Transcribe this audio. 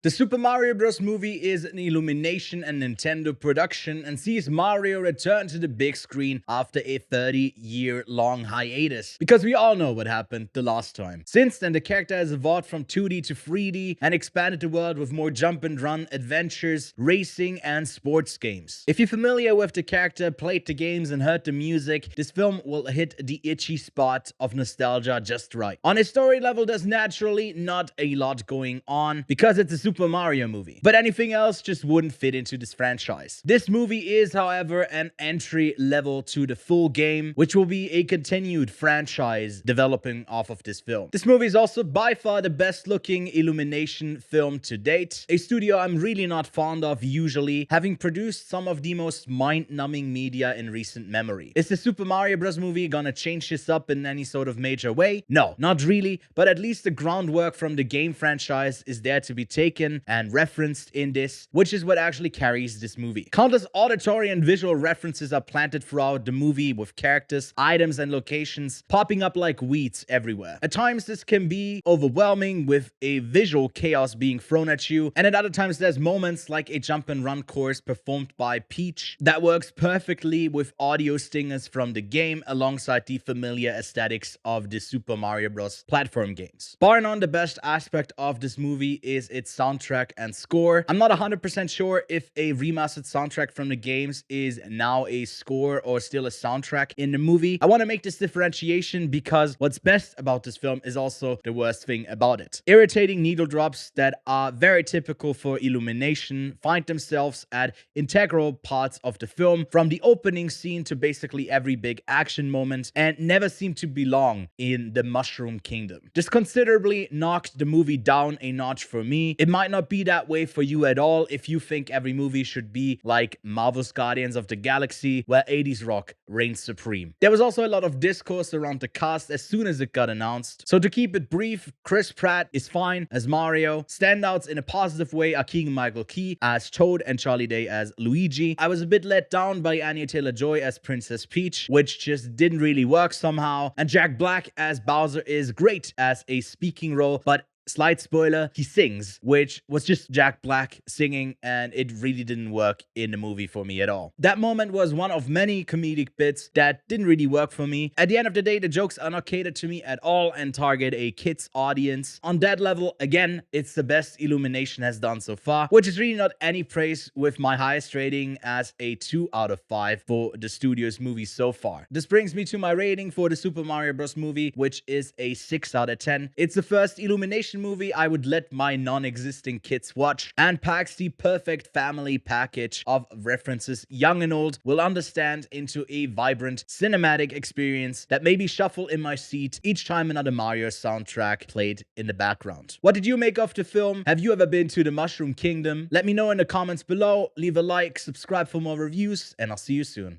The Super Mario Bros. Movie is an Illumination and Nintendo production and sees Mario return to the big screen after a 30-year-long hiatus. Because we all know what happened the last time. Since then, the character has evolved from 2D to 3D and expanded the world with more jump and run adventures, racing, and sports games. If you're familiar with the character, played the games, and heard the music, this film will hit the itchy spot of nostalgia just right. On a story level, there's naturally not a lot going on because it's a Super Mario movie. But anything else just wouldn't fit into this franchise. This movie is, however, an entry level to the full game, which will be a continued franchise developing off of this film. This movie is also by far the best looking Illumination film to date, a studio I'm really not fond of usually, having produced some of the most mind-numbing media in recent memory. Is the Super Mario Bros. Movie gonna change this up in any sort of major way? No, not really, but at least the groundwork from the game franchise is there to be taken and referenced in this, which is what actually carries this movie. Countless auditory and visual references are planted throughout the movie, with characters, items, and locations popping up like weeds everywhere. At times, this can be overwhelming, with a visual chaos being thrown at you, and at other times, there's moments like a jump and run course performed by Peach that works perfectly with audio stingers from the game alongside the familiar aesthetics of the Super Mario Bros. Platform games. Bar none, the best aspect of this movie is its soundtrack and score. I'm not 100% sure if a remastered soundtrack from the games is now a score or still a soundtrack in the movie. I want to make this differentiation because what's best about this film is also the worst thing about it. Irritating needle drops that are very typical for Illumination find themselves at integral parts of the film, from the opening scene to basically every big action moment, and never seem to belong in the Mushroom Kingdom. This considerably knocked the movie down a notch for me. It might not be that way for you at all if you think every movie should be like Marvel's Guardians of the Galaxy, where 80s rock reigns supreme. There was also a lot of discourse around the cast as soon as it got announced. So to keep it brief, Chris Pratt is fine as Mario. Standouts in a positive way are Keegan-Micheal as Toad and Charlie Day as Luigi. I was a bit let down by Anya Taylor-Joy as Princess Peach, which just didn't really work somehow. And Jack Black as Bowser is great as a speaking role, but slight spoiler, he sings, which was just Jack Black singing, and it really didn't work in the movie for me at all. That moment was one of many comedic bits that didn't really work for me. At the end of the day, the jokes are not catered to me at all and target a kids audience. On that level, again, it's the best Illumination has done so far, which is really not any praise, with my highest rating as a 2 out of 5 for the studio's movie so far. This brings me to my rating for the Super Mario Bros. Movie, which is a 6 out of 10. It's the first Illumination movie I would let my non-existing kids watch, and packs the perfect family package of references young and old will understand into a vibrant cinematic experience that made me shuffle in my seat each time another Mario soundtrack played in the background. What did you make of the film? Have you ever been to the Mushroom Kingdom? Let me know in the comments below, leave a like, subscribe for more reviews, and I'll see you soon.